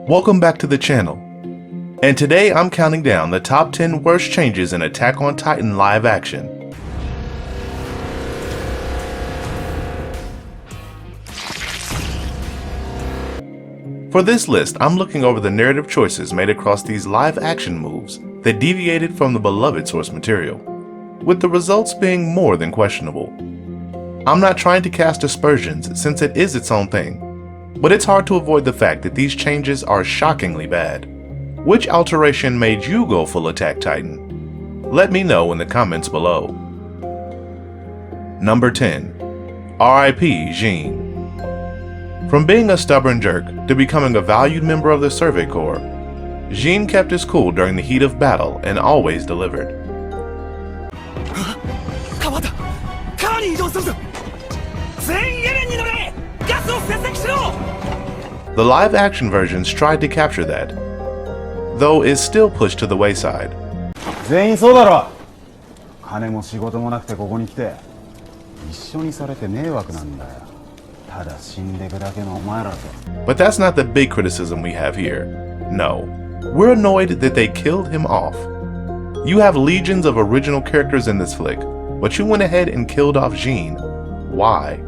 Welcome back to the channel, and today I'm counting down the top 10 worst changes in Attack on Titan live action. For this list, I'm looking over the narrative choices made across these live action moves that deviated from the beloved source material, with the results being more than questionable. I'm not trying to cast aspersions since it is its own thing, but it's hard to avoid the fact that these changes are shockingly bad. Which alteration made you go full Attack Titan? Let me know in the comments below. Number 10. R.I.P. Jean. From being a stubborn jerk to becoming a valued member of the Survey Corps, Jean kept his cool during the heat of battle and always delivered. The live-action versions tried to capture that, though is still pushed to the wayside. But that's not the big criticism we have here. No, we're annoyed that they killed him off. You have legions of original characters in this flick, but you went ahead and killed off Jean. Why?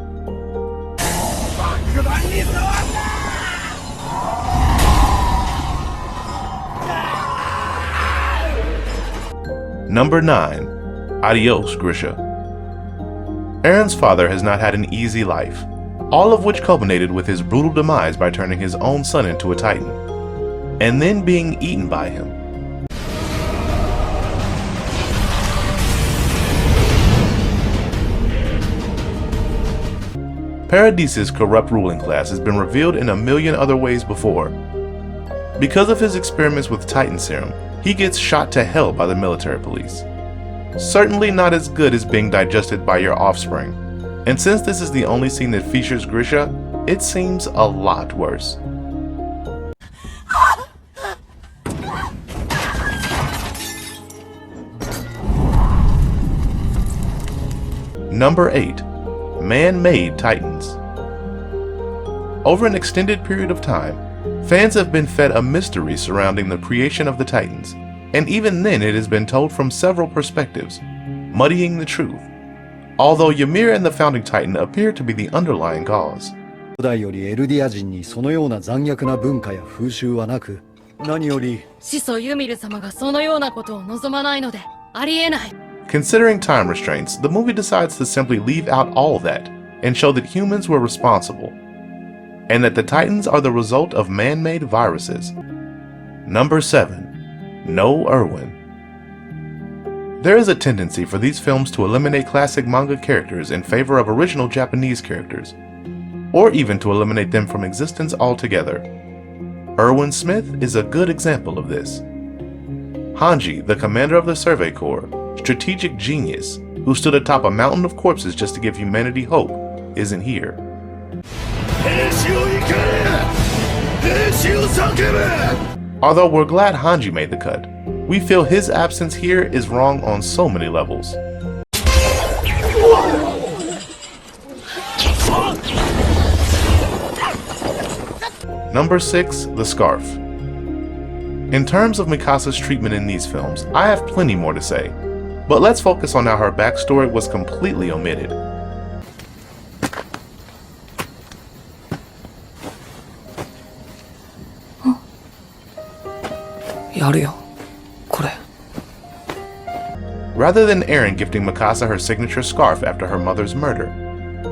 Number 9. Adios Grisha. Eren's father has not had an easy life, all of which culminated with his brutal demise by turning his own son into a Titan, and then being eaten by him. Paradise's corrupt ruling class has been revealed in a million other ways before. Because of his experiments with Titan serum, he gets shot to hell by the military police. Certainly not as good as being digested by your offspring, and since this is the only scene that features Grisha, it seems a lot worse. Number 8. ManMade Titans. Over an extended period of time, fans have been fed a mystery surrounding the creation of the Titans, and even then it has been told from several perspectives, muddying the truth, although Ymir and the founding Titan appear to be the underlying cause. Considering time restraints, the movie decides to simply leave out all of that and show that humans were responsible, and that the Titans are the result of man-made viruses. Number 7. No Erwin. There is a tendency for these films to eliminate classic manga characters in favor of original Japanese characters, or even to eliminate them from existence altogether. Erwin Smith is a good example of this. Hanji, the commander of the Survey Corps, strategic genius, who stood atop a mountain of corpses just to give humanity hope, isn't here. Although we're glad Hanji made the cut, we feel his absence here is wrong on so many levels. Number 6. The Scarf. In terms of Mikasa's treatment in these films, I have plenty more to say, but let's focus on how her backstory was completely omitted. Rather than Eren gifting Mikasa her signature scarf after her mother's murder,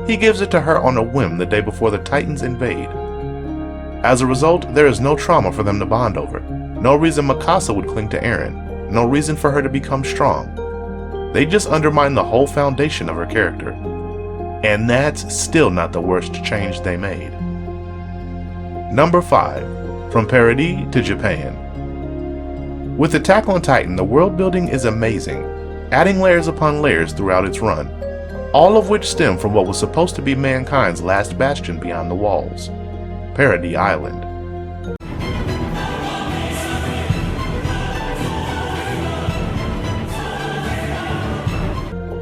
he gives it to her on a whim the day before the Titans invade. As a result, there is no trauma for them to bond over, no reason Mikasa would cling to Eren, no reason for her to become strong. They just undermine the whole foundation of her character. And that's still not the worst change they made. Number 5. From Parody to Japan. With Attack on Titan, the world building is amazing, adding layers upon layers throughout its run, all of which stem from what was supposed to be mankind's last bastion beyond the walls, Parody Island.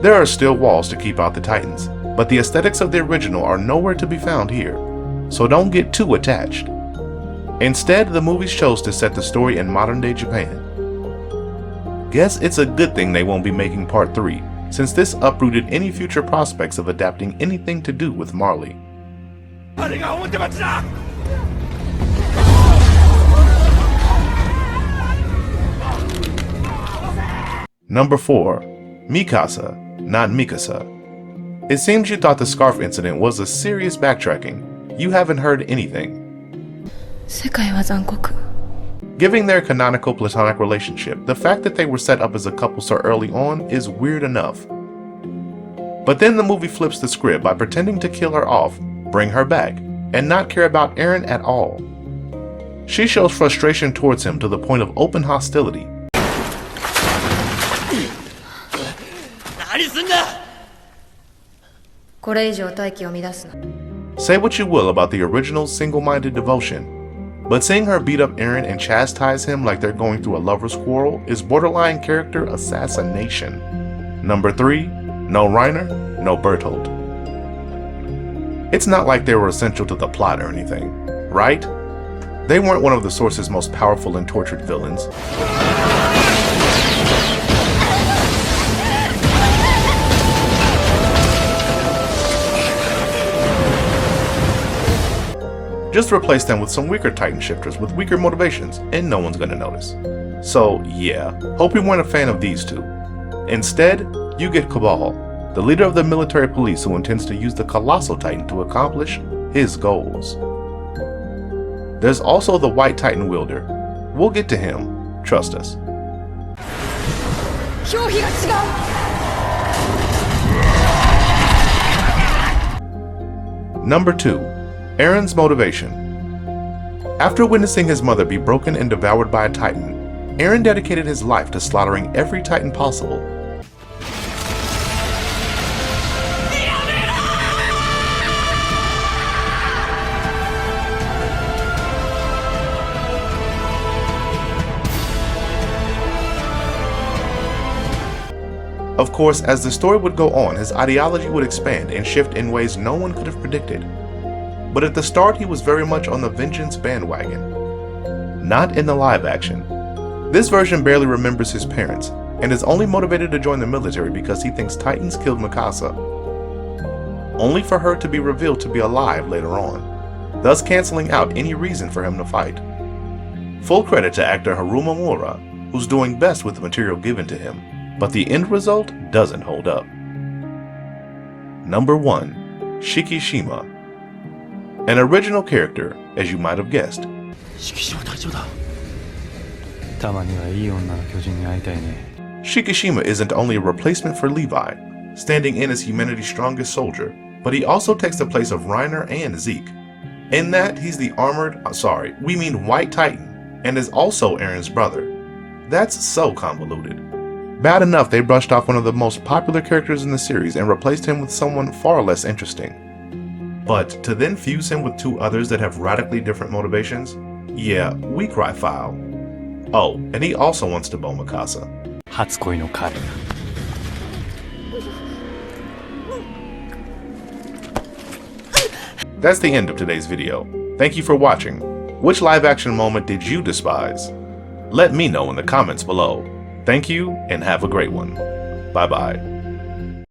There are still walls to keep out the Titans, but the aesthetics of the original are nowhere to be found here, so don't get too attached. Instead, the movies chose to set the story in modern-day Japan. Guess it's a good thing they won't be making part 3, since this uprooted any future prospects of adapting anything to do with Marley. Number 4. Mikasa Not Mikasa. It seems you thought the scarf incident was a serious backtracking. You haven't heard anything. Given their canonical platonic relationship, the fact that they were set up as a couple so early on is weird enough. But then the movie flips the script by pretending to kill her off, bring her back, and not care about Eren at all. She shows frustration towards him to the point of open hostility. Say what you will about the original single-minded devotion, but seeing her beat up Eren and chastise him like they're going through a lover's quarrel is borderline character assassination. Number 3. No Reiner, no Bertolt. It's not like they were essential to the plot or anything, right? They weren't one of the Source's most powerful and tortured villains. Just replace them with some weaker Titan shifters with weaker motivations, and no one's gonna notice. So yeah, hope you weren't a fan of these two. Instead, you get Cabal, the leader of the military police who intends to use the Colossal Titan to accomplish his goals. There's also the White Titan wielder. We'll get to him, trust us. Number 2. Eren's motivation. After witnessing his mother be broken and devoured by a Titan, Eren dedicated his life to slaughtering every Titan possible. Of course, as the story would go on, his ideology would expand and shift in ways no one could have predicted. But at the start, he was very much on the vengeance bandwagon. Not in the live action. This version barely remembers his parents, and is only motivated to join the military because he thinks Titans killed Mikasa, only for her to be revealed to be alive later on, thus canceling out any reason for him to fight. Full credit to actor Haruma Mura, who's doing best with the material given to him, but the end result doesn't hold up. Number 1. Shikishima. An original character, as you might have guessed. Shikishima isn't only a replacement for Levi, standing in as humanity's strongest soldier, but he also takes the place of Reiner and Zeke. In that, he's the White Titan, and is also Eren's brother. That's so convoluted. Bad enough they brushed off one of the most popular characters in the series and replaced him with someone far less interesting. But to then fuse him with 2 others that have radically different motivations? Yeah, we cry foul. Oh, and he also wants to bone Mikasa. That's the end of today's video. Thank you for watching. Which live action moment did you despise? Let me know in the comments below. Thank you and have a great one. Bye bye.